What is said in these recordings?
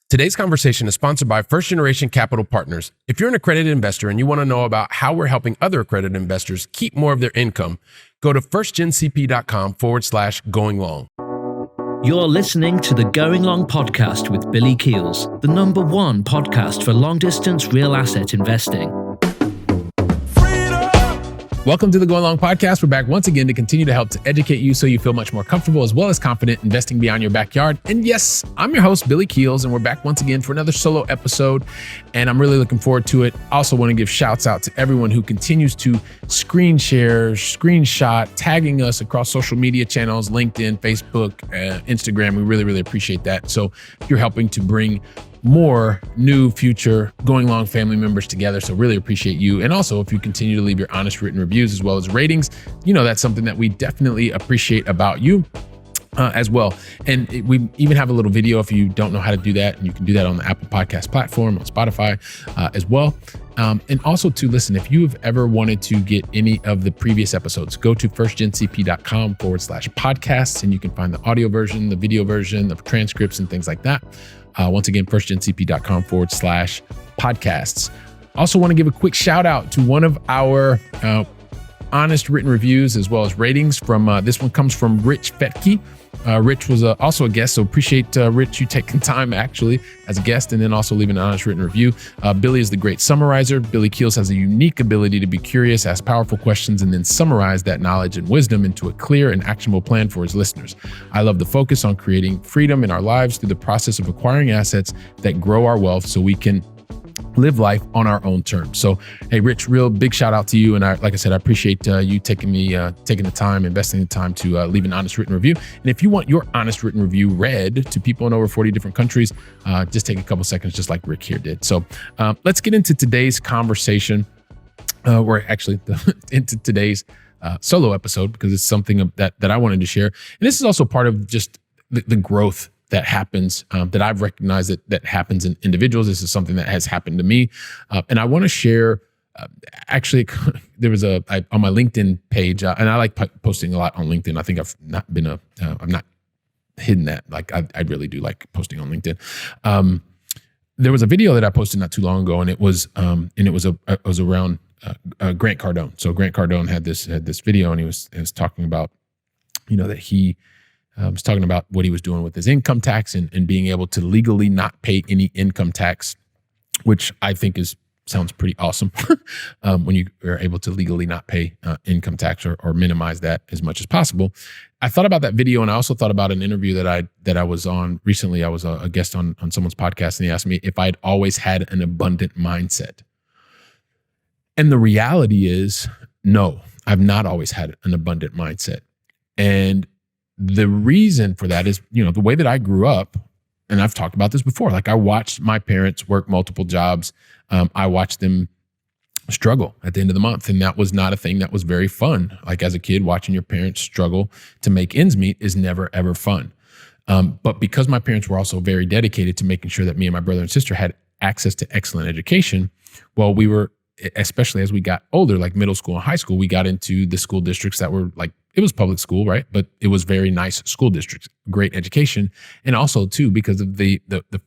Today's conversation is sponsored by First Generation Capital Partners. If you're an accredited investor and you want to know about how we're helping other accredited investors keep more of their income, go to firstgencp.com/going long. You're listening to the Going Long podcast with Billy Keels, the #1 podcast for long-distance real asset investing. Welcome to the Going Long podcast. We're back once again to continue to help to educate you so you feel much more comfortable as well as confident investing beyond your backyard. And yes, I'm your host, Billy Keels, and we're back once again for another solo episode, and I'm really looking forward to it. I also want to give shouts out to everyone who continues to screen share, screenshot, tagging us across social media channels, LinkedIn, Facebook, Instagram. We really, really appreciate that. So you're helping to bring more new future Going Long family members together. So really appreciate you. And also if you continue to leave your honest written reviews as well as ratings, you know, that's something that we definitely appreciate about you as well. And we even have a little video if you don't know how to do that. And you can do that on the Apple Podcast platform, on Spotify as well. And also to listen, if you have ever wanted to get any of the previous episodes, go to firstgencp.com/podcasts and you can find the audio version, the video version, the transcripts and things like that. Once again, firstgencp.com/podcasts. Also want to give a quick shout out to one of our honest written reviews as well as ratings from this one comes from Rich Fetke. Rich was also a guest, so appreciate Rich, you taking time actually as a guest and then also leaving an honest written review. Billy is the great summarizer. Billy Keels has a unique ability to be curious, ask powerful questions, and then summarize that knowledge and wisdom into a clear and actionable plan for his listeners. I love the focus on creating freedom in our lives through the process of acquiring assets that grow our wealth so we can live life on our own terms. So, hey, Rich, real big shout out to you. And like I said, I appreciate you taking the time, investing the time to leave an honest written review. And if you want your honest written review read to people in over 40 different countries, just take a couple seconds, just like Rick here did. So let's get into today's conversation, or actually into today's solo episode, because it's something that I wanted to share. And this is also part of just the growth that happens, that I've recognized that happens in individuals. This is something that has happened to me. And I want to share, actually, there was on my LinkedIn page, and I like posting a lot on LinkedIn. I think I've not hidden that. Like I really do like posting on LinkedIn. There was a video that I posted not too long ago, and it was around Grant Cardone. So Grant Cardone had this video, and he was talking about, you know, that he was talking about what he was doing with his income tax and being able to legally not pay any income tax, which I think sounds pretty awesome when you are able to legally not pay income tax or minimize that as much as possible. I thought about that video, and I also thought about an interview that I was on recently. I was a guest on someone's podcast, and he asked me if I'd always had an abundant mindset. And the reality is, no, I've not always had an abundant mindset. And the reason for that is, you know, the way that I grew up, and I've talked about this before, like I watched my parents work multiple jobs. I watched them struggle at the end of the month. And that was not a thing that was very fun. Like as a kid, watching your parents struggle to make ends meet is never, ever fun. But because my parents were also very dedicated to making sure that me and my brother and sister had access to excellent education, well, we were, especially as we got older, like middle school and high school, we got into the school districts that were like, it was public school, right? But it was very nice school districts, great education. And also too, because of the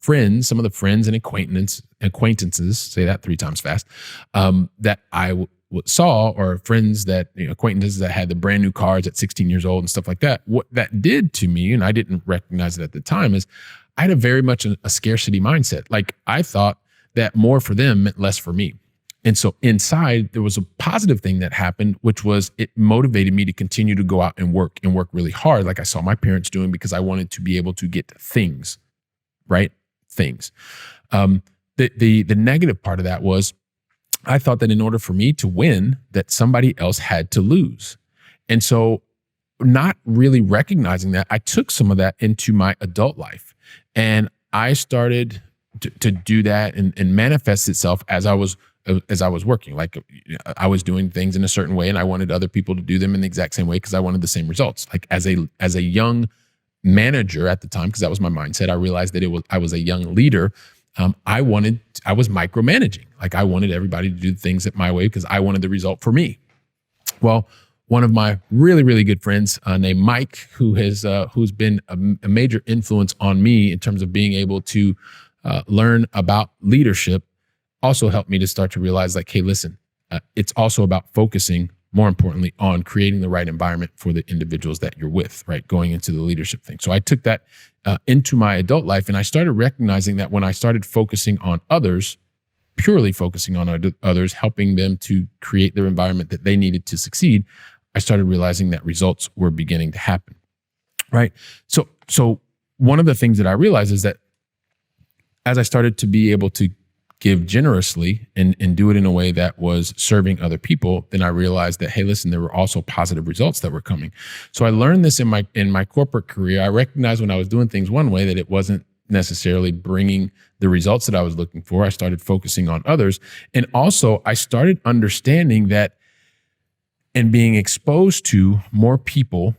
friends, some of the friends and acquaintances, say that 3 times fast, that I saw, or friends that, you know, acquaintances that had the brand new cars at 16 years old and stuff like that. What that did to me, and I didn't recognize it at the time, is I had a very much a scarcity mindset. Like I thought that more for them meant less for me. And so inside, there was a positive thing that happened, which was it motivated me to continue to go out and work really hard, like I saw my parents doing, because I wanted to be able to get things, right? Things. The negative part of that was I thought that in order for me to win, that somebody else had to lose. And so not really recognizing that, I took some of that into my adult life. And I started to do that and manifest itself as I was working. Like I was doing things in a certain way and I wanted other people to do them in the exact same way because I wanted the same results. Like as a young manager at the time, because that was my mindset, I realized that I was a young leader. I was micromanaging. Like I wanted everybody to do things at my way because I wanted the result for me. Well, one of my really, really good friends named Mike, who's been a major influence on me in terms of being able to learn about leadership also helped me to start to realize like, hey, listen, it's also about focusing, more importantly, on creating the right environment for the individuals that you're with, right? Going into the leadership thing. So I took that into my adult life, and I started recognizing that when I started focusing on others, purely focusing on others, helping them to create their environment that they needed to succeed, I started realizing that results were beginning to happen, right? So one of the things that I realized is that as I started to be able to give generously and do it in a way that was serving other people, then I realized that, hey, listen, there were also positive results that were coming. So I learned this in my corporate career. I recognized when I was doing things one way that it wasn't necessarily bringing the results that I was looking for. I started focusing on others. And also I started understanding that and being exposed to more people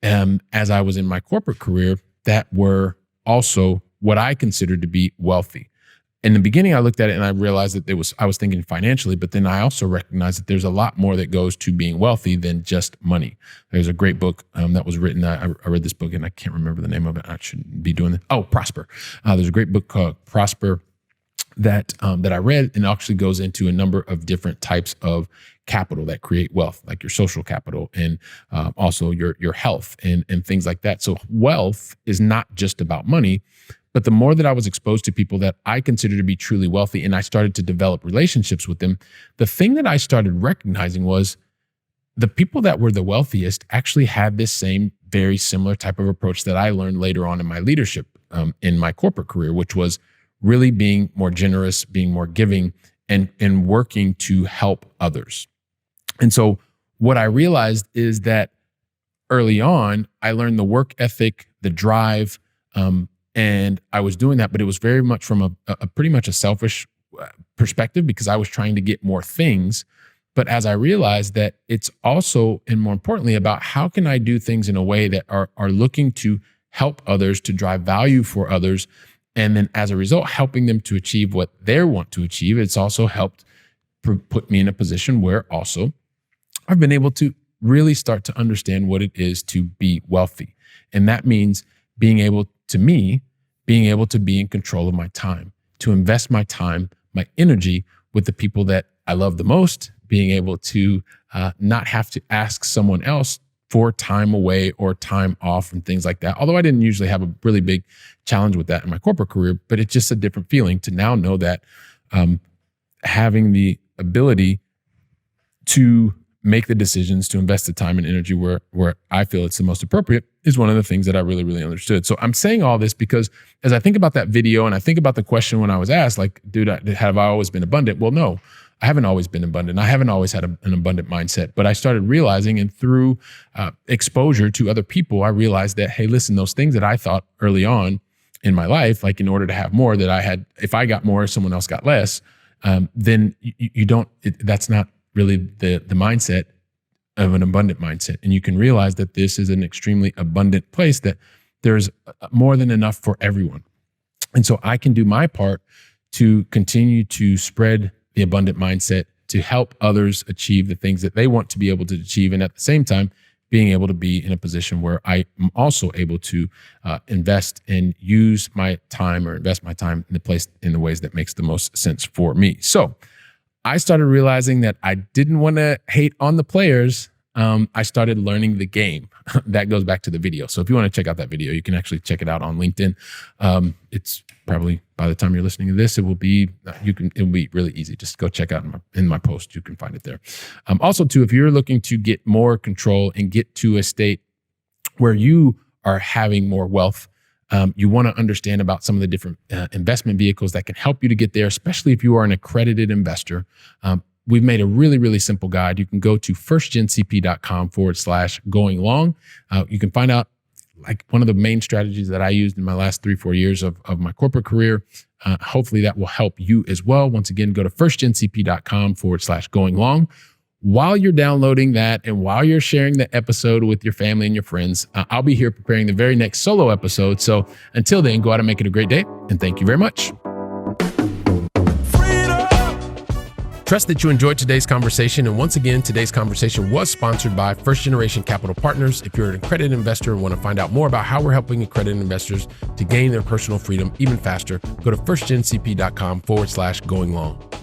as I was in my corporate career that were also what I considered to be wealthy. In the beginning, I looked at it and I realized that I was thinking financially, but then I also recognized that there's a lot more that goes to being wealthy than just money. There's a great book that was written. I read this book and I can't remember the name of it. I shouldn't be doing it. Oh, Prosper. There's a great book called Prosper that I read, and actually goes into a number of different types of capital that create wealth, like your social capital and also your health and things like that. So wealth is not just about money. But the more that I was exposed to people that I consider to be truly wealthy, and I started to develop relationships with them, the thing that I started recognizing was the people that were the wealthiest actually had this same very similar type of approach that I learned later on in my leadership in my corporate career, which was really being more generous, being more giving, and working to help others. And so what I realized is that early on, I learned the work ethic, the drive, and I was doing that, but it was very much from a pretty much a selfish perspective because I was trying to get more things. But as I realized that it's also, and more importantly, about how can I do things in a way that are looking to help others, to drive value for others, and then as a result, helping them to achieve what they want to achieve. It's also helped put me in a position where also I've been able to really start to understand what it is to be wealthy. And that means being able to be in control of my time, to invest my time, my energy with the people that I love the most, being able to not have to ask someone else for time away or time off and things like that. Although I didn't usually have a really big challenge with that in my corporate career, but it's just a different feeling to now know that having the ability to make the decisions to invest the time and energy where I feel it's the most appropriate is one of the things that I really, really understood. So I'm saying all this because as I think about that video and I think about the question when I was asked, like, dude, have I always been abundant? Well, no, I haven't always been abundant. I haven't always had an abundant mindset, but I started realizing, and through exposure to other people, I realized that, hey, listen, those things that I thought early on in my life, like in order to have more that I had, if I got more, someone else got less, then you don't, that's not really the mindset of an abundant mindset. And you can realize that this is an extremely abundant place, that there's more than enough for everyone. And so I can do my part to continue to spread the abundant mindset, to help others achieve the things that they want to be able to achieve. And at the same time, being able to be in a position where I am also able to invest and use my time, or invest my time in the ways that makes the most sense for me. So I started realizing that I didn't want to hate on the players. I started learning the game. That goes back to the video. So if you want to check out that video, you can actually check it out on LinkedIn. It's probably, by the time you're listening to this, it will be really easy. Just go check out in my post. You can find it there. Also too, if you're looking to get more control and get to a state where you are having more wealth, you want to understand about some of the different investment vehicles that can help you to get there, especially if you are an accredited investor. We've made a really, really simple guide. You can go to firstgencp.com/going long. You can find out like one of the main strategies that I used in my last 3-4 years of my corporate career. Hopefully that will help you as well. Once again, go to firstgencp.com/going long. While you're downloading that and while you're sharing the episode with your family and your friends, I'll be here preparing the very next solo episode. So until then, go out and make it a great day. And thank you very much. Trust that you enjoyed today's conversation. And once again, today's conversation was sponsored by First Generation Capital Partners. If you're an accredited investor and want to find out more about how we're helping accredited investors to gain their personal freedom even faster, go to firstgencp.com/going long.